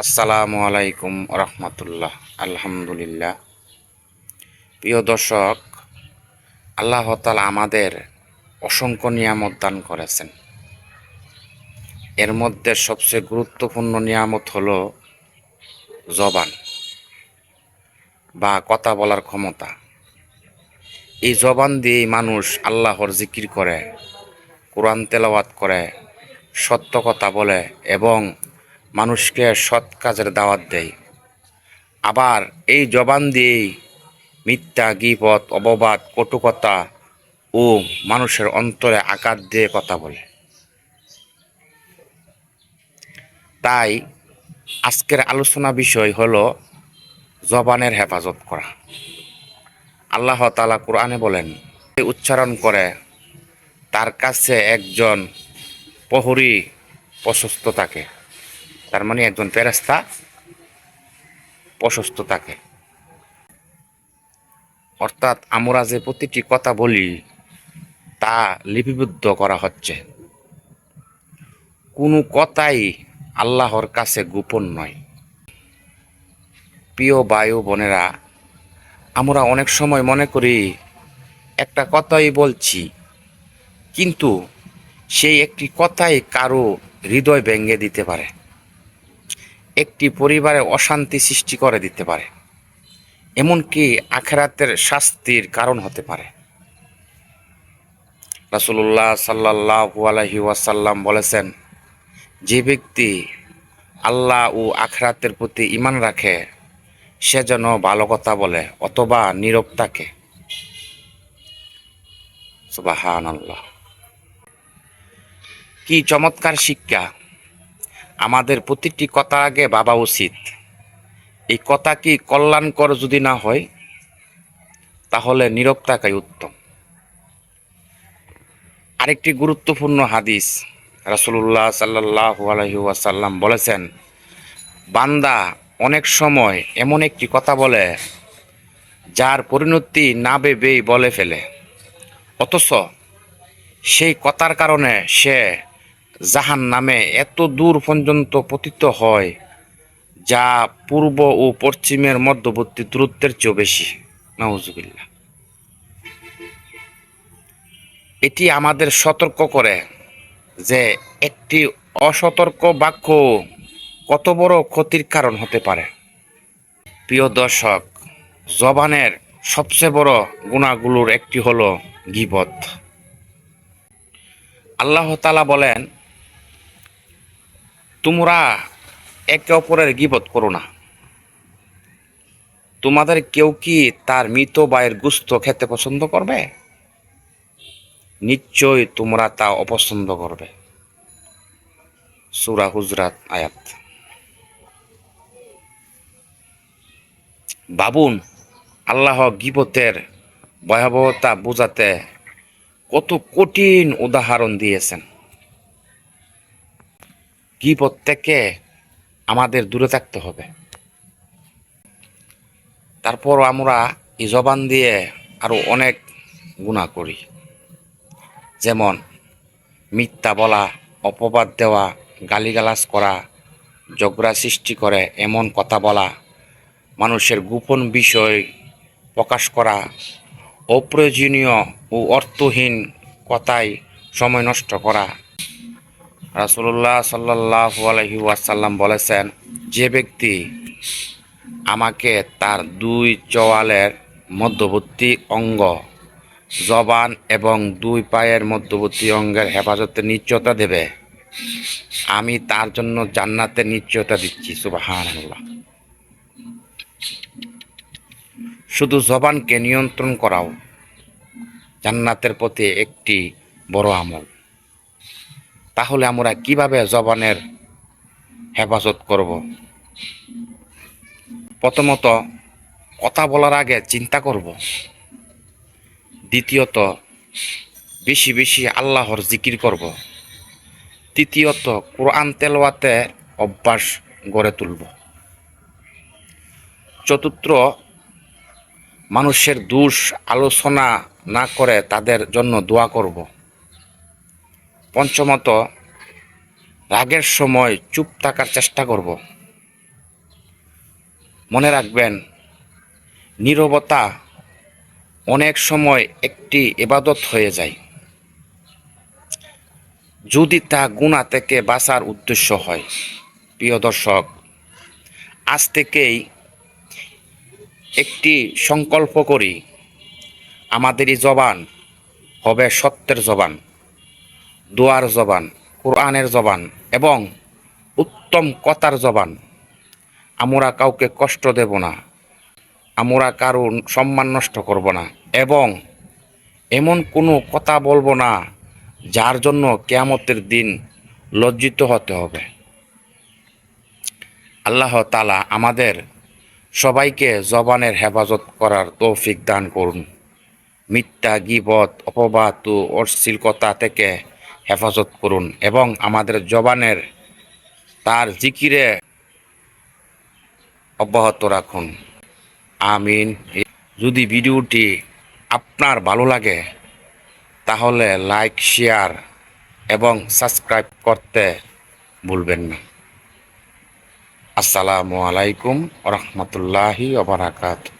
আসসালামু আলাইকুম রহমতুল্লাহ। আলহামদুলিল্লাহ। প্রিয় দর্শক, আল্লাহ তাআলা আমাদের অসংখ্য নিয়ামত দান করেছেন। এর মধ্যে সবচেয়ে গুরুত্বপূর্ণ নিয়ামত হলো জবান বা কথা বলার ক্ষমতা। এই জবান দিয়েই মানুষ আল্লাহর জিকির করে, কোরআন তেলাওয়াত করে, সত্য কথা বলে এবং মানুষকে সৎ কাজের দাওয়াত দেয়। আবার এই জবান দিয়েই মিথ্যা, গীবত, অপবাদ, কটু কথা ও মানুষের অন্তরে আঘাত দিয়ে কথা বলে। তাই আজকের আলোচনা বিষয় হলো জবানের হেফাজত করা। আল্লাহ তাআলা কোরআনে বলেন, উচ্চারণ করে তার কাছে একজন প্রহরী প্রশস্ত থাকে। তার মানে একজন ফেরেশতা প্রশস্ত থাকে। অর্থাৎ আমরা যে প্রতিটি কথা বলি তা লিপিবদ্ধ করা হচ্ছে। কোনো কথাই আল্লাহর কাছে গোপন নয়। প্রিয় ভাই ও বোনেরা, আমরা অনেক সময় মনে করি একটা কথাই বলছি, কিন্তু সেই একটি কথাই কারো হৃদয় ভেঙে দিতে পারে, একটি পরিবারে অশান্তি সৃষ্টি করে দিতে পারে, এমনকি আখিরাতের শাস্তির কারণ হতে পারে। রাসূলুল্লাহ সাল্লাল্লাহু আলাইহি ওয়াসাল্লাম বলেছেন, যে ব্যক্তি আল্লাহ ও আখিরাতের প্রতি ঈমান রাখে সে যেন ভালো কথা বলে অথবা নীরব থাকে। সুবহানাল্লাহ। কি চমৎকার শিক্ষা! আমাদের প্রতিটি কথা আগে ভাবা উচিত, এই কথা কি কল্যাণকর যদি না হয় তাহলে নীরব থাকাই উত্তম। আরেকটি গুরুত্বপূর্ণ হাদিস, রাসূলুল্লাহ সাল্লাল্লাহু আলাইহি ওয়াসাল্লাম বলেছেন, বান্দা অনেক সময় এমন একটি কথা বলে যার পরিণতি না ভেবেই বলে ফেলে, অথচ সেই কথার কারণে সে জাহান্নামে এত দূর পর্যন্ত পতিত হয় যা পূর্ব ও পশ্চিমের মধ্যবর্তী দূরত্বের চেয়েও বেশি। নাউজুবিল্লাহ। এটি আমাদের সতর্ক করে যে একটি অসতর্ক বাক্য কত বড় ক্ষতির কারণ হতে পারে। প্রিয় দর্শক, জবানের সবচেয়ে বড় গুনাহগুলোর একটি হলো গীবত। আল্লাহ তাআলা বলেন, তোমরা একে অপরের গীবত করো না। তোমাদের কেউ কি তার মৃত ভাইয়ের গোশত খেতে পছন্দ করবে? নিশ্চয়ই তোমরা তা অপছন্দ করবে। সূরা হুজরাত আয়াত। ভাবুন, আল্লাহ গীবতের ভয়াবহতা বোঝাতে কত কঠিন উদাহরণ দিয়েছেন। গীবত থেকে আমাদের দূরে থাকতে হবে। তারপর আমরা এই জবান দিয়ে আরো অনেক গুনাহ করি, যেমন মিথ্যা বলা, অপবাদ দেওয়া, গালিগালাজ করা, ঝগড়া সৃষ্টি করে এমন কথা বলা, মানুষের গোপন বিষয় প্রকাশ করা, অপ্রয়োজনীয় ও অর্থহীন কথায় সময় নষ্ট করা। রাসূলুল্লাহ সাল্লাল্লাহু আলাইহি ওয়াসাল্লাম বলেছেন, যে ব্যক্তি আমাকে তার দুই চোয়ালের মধ্যবর্তী অঙ্গ, জবান এবং দুই পায়ের মধ্যবর্তী অঙ্গের হেফাজতে নিশ্চয়তা দেবে, আমি তার জন্য জান্নাতের নিশ্চয়তা দিচ্ছি। সুবহানাল্লাহ। শুধু জবানকে নিয়ন্ত্রণ করাও জান্নাতের পথে একটি বড় আমল। তাহলে আমরা কিভাবে জবানের হেফাজত করব? প্রথমত, কথা বলার আগে চিন্তা করব। দ্বিতীয়ত, বেশি বেশি আল্লাহর জিকির করব। তৃতীয়ত, কোরআন তেলাওয়াতে অভ্যাস গড়ে তুলব। চতুর্থ, মানুষের দোষ আলোচনা না করে তাদের জন্য দোয়া করব। পঞ্চমত, রাগের সময় চুপ থাকার চেষ্টা করব। মনে রাখবেন, নীরবতা অনেক সময় একটি ইবাদত হয়ে যায়, যদি তা গুনাহ থেকে বাঁচার উদ্দেশ্য হয়। প্রিয় দর্শক, আজ থেকেই একটি সংকল্প করি, আমাদের এই জবান হবে সত্যের জবান, দোয়ার জবান, কোরআনের জবান এবং উত্তম কথার জবান। আমরা কাউকে কষ্ট দেব না, আমরা কারোর সম্মান নষ্ট করব না এবং এমন কোনো কথা বলবো না যার জন্য কিয়ামতের দিন লজ্জিত হতে হবে। আল্লাহ তাআলা আমাদের সবাইকে জবানের হেফাজত করার তৌফিক দান করুন। মিথ্যা, গীবত, অপবাদ ও অশ্লীল কথা থেকে হেফাজত করুন এবং আমাদের জবানের তার জিকিরে অব্যাহত রাখুন। আমিন। যদি ভিডিওটি আপনার ভালো লাগে তাহলে লাইক, শেয়ার এবং সাবস্ক্রাইব করতে ভুলবেন না। আসসালামু আলাইকুম ওয়া রাহমাতুল্লাহি ওয়া বারাকাতুহু।